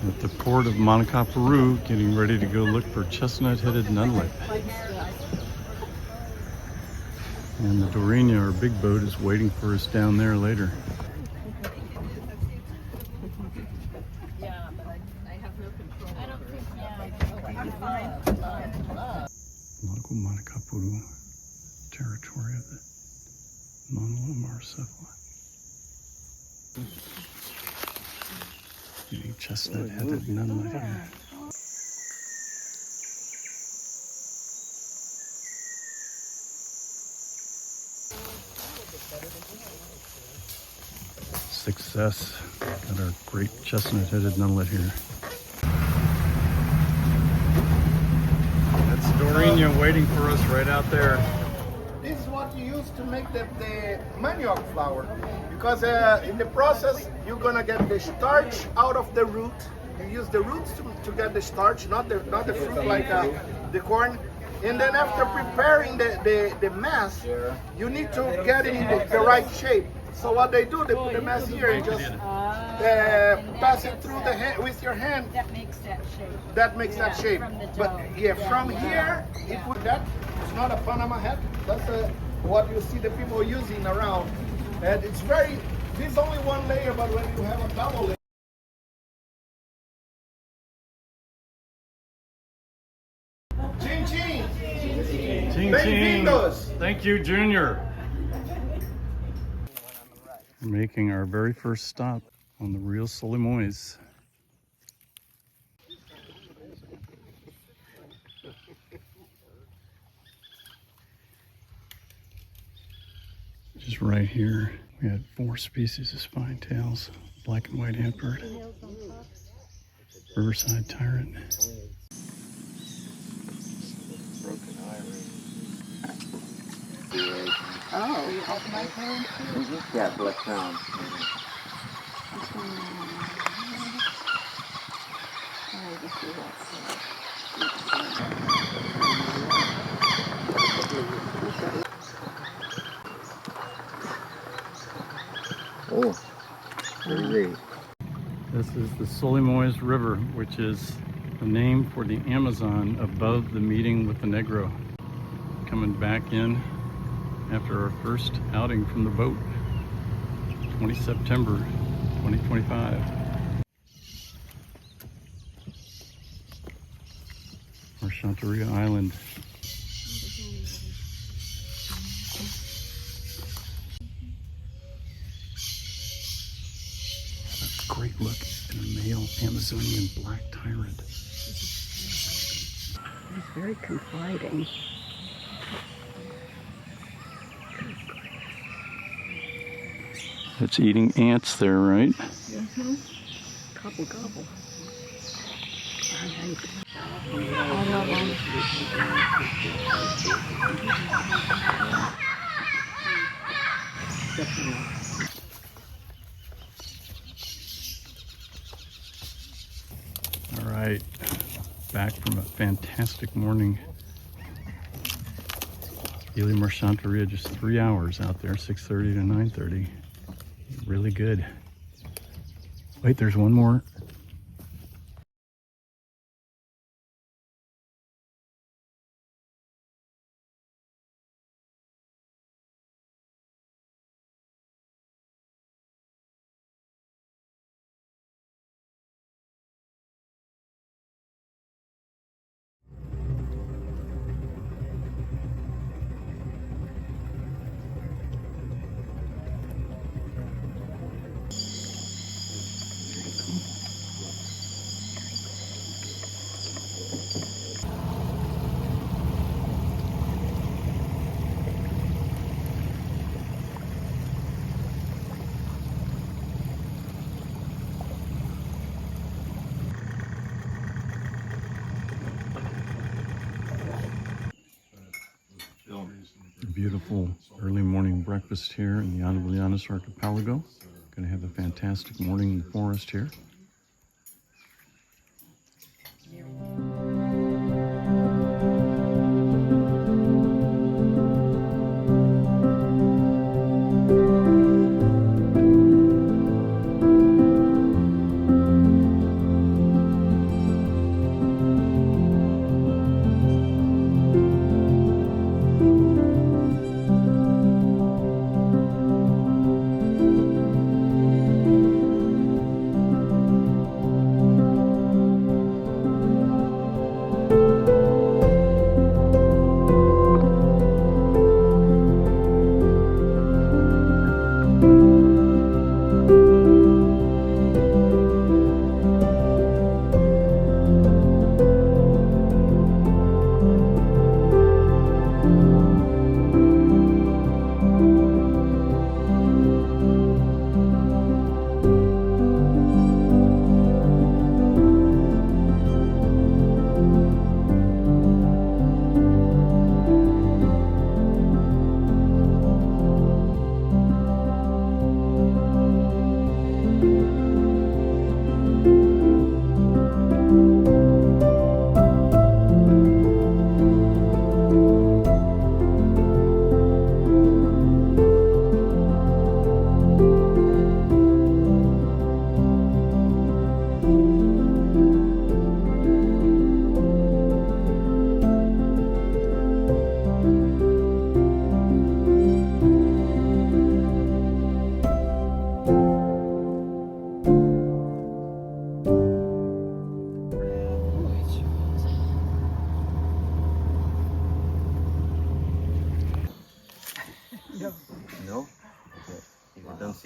At the port of Manaus, Peru, getting ready to go look for chestnut-headed nunlet. And the Dorinha, our big boat, is waiting for us down there later. Yeah, but I have no control. I don't think, I'm fine. Lago Manacapuru, territory of the Manaus. Getting chestnut-headed nunlet here. Success. Got our great chestnut-headed nunlet here. That's Dorinha waiting for us right out there. This is what you use to make the manioc flour, because in the process you're gonna get the starch out of the root. You use the roots to get the starch, not the fruit like the corn. And then after preparing the mass, you need to get it in the right shape. So what they do, they put the mass here and just pass it through the hand with your hand. That makes that shape. That makes that shape. From the But dough. yeah, from here, it would it's not a Panama hat. That's what you see the people using around. And it's this is only one layer, but when you have a double layer. Chin chin. Ching Bem-vindos. Thank you, Junior. We're making our very first stop on the Rio Solimões. Just right here, we had 4 species of spine-tails, black and white antbird, riverside tyrant. Oh, you open my phone too? Yeah, black crown. Oh, very. This is the Solimões River, which is the name for the Amazon above the meeting with the Negro. Coming back in after our first outing from the boat, 20 September 2025. Or Chanteria Island. That's a great look at a male Amazonian black tyrant. He's very confiding. It's eating ants there, right? Mm-hmm. Gobble, gobble. All right, back from a fantastic morning. Ilha Chanteria, just 3 hours out there, 6:30 to 9:30. Really good. Wait, there's one more. Beautiful early morning breakfast here in the Anavilhanas Archipelago. Going to have a fantastic morning in the forest here.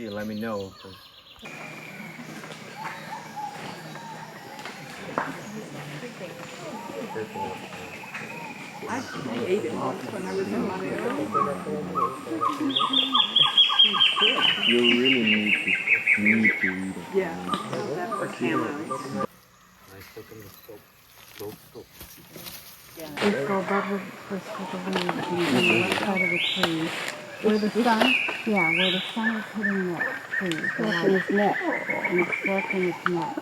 see it, let me know. 'Cause I ate it once when I was in Manaus. you really need to eat it. Yeah, that's for camo. Nice looking soap. Let's go above the first of the leaves and on the left side of the tree. Where the sun? Yeah, where the sun is hitting the tree. Stroking its neck. And it's stroking its neck.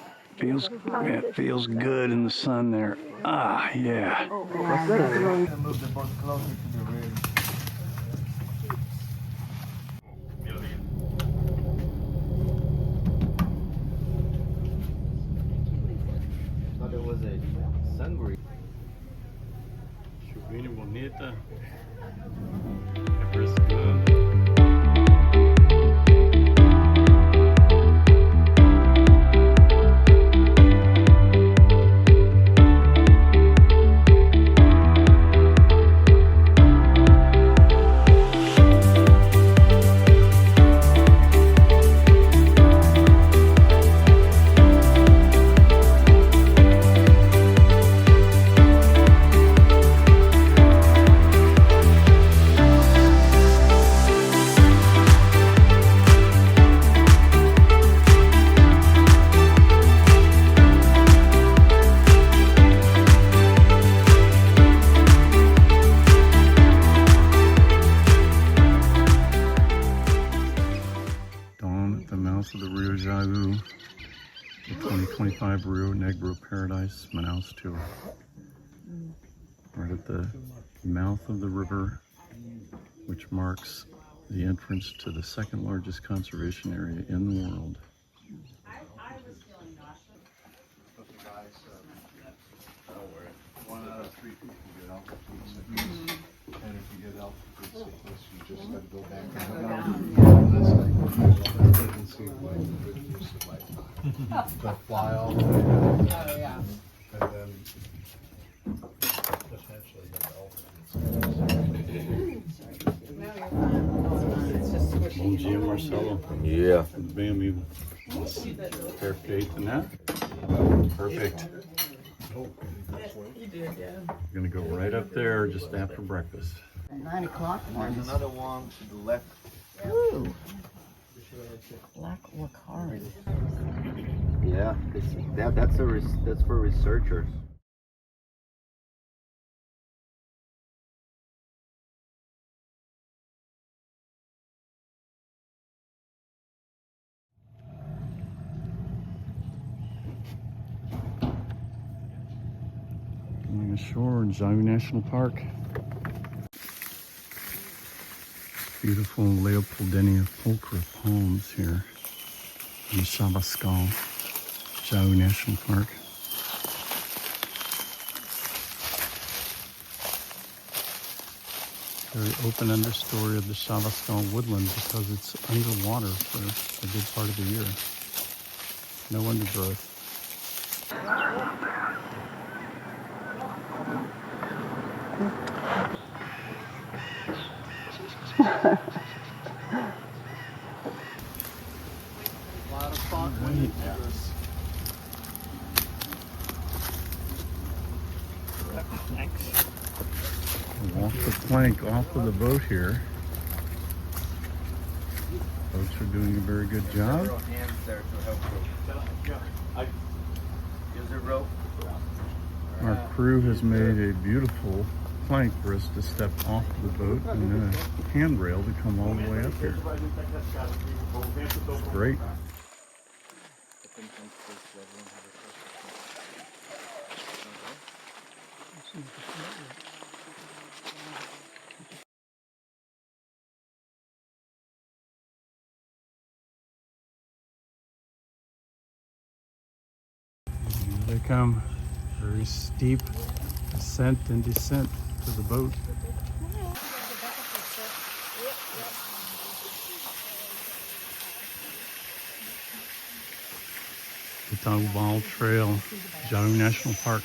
It feels good in the sun there. Ah, yeah. Yeah, that's really Move the boat closer to the rim. Thought it was a sangria. Chuvinha bonita. Refrescando. Dawn at the mouth of the Rio Jaú, the 2025 Rio Negro Paradise Manaus Tour. Right at the mouth of the river, which marks the entrance to the second largest conservation area in the world. One out of 3 people get altitude sickness. And if you get altitude sickness, you just got to go back and see like the good use of lifetime. To fly all the way down. Oh, yeah. And then essentially get altitude. Bom dia, Marcelo. Yeah. Tudo bem, amigo? Perfeito, né? Perfect. You did, yeah. We're gonna go right up there just after breakfast. 9 o'clock. There's another one to the left. Ooh. Black Wakari. Yeah, that's for researchers. Going ashore in Jaú National Park. Beautiful Leopoldina pulchra palms here in the Chavascal, Jaú National Park. Very open understory of the Chavascal woodland because it's underwater for a good part of the year. No undergrowth. A lot of fun when you do this. Walk the plank off of the boat here. Boats are doing a very good job. Several hands there to help you. Use a rope. Our crew has made a beautiful plank for us to step off the boat and then a handrail to come all the way up here. It's great. Here they come. Very steep ascent and descent to the boat. The Taubal Trail, Jaú National Park.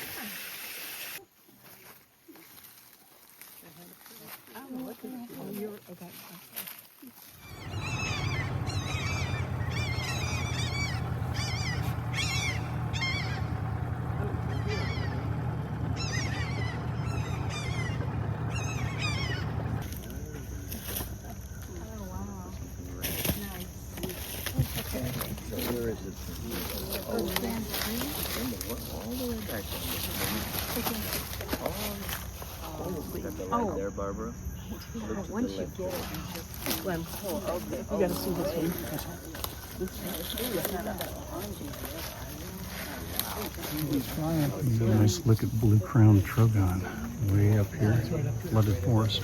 all the way back. Got the light there, Barbara. Look to the left. You gotta see this one. Nice look at blue crown trogon way up here, flooded forest.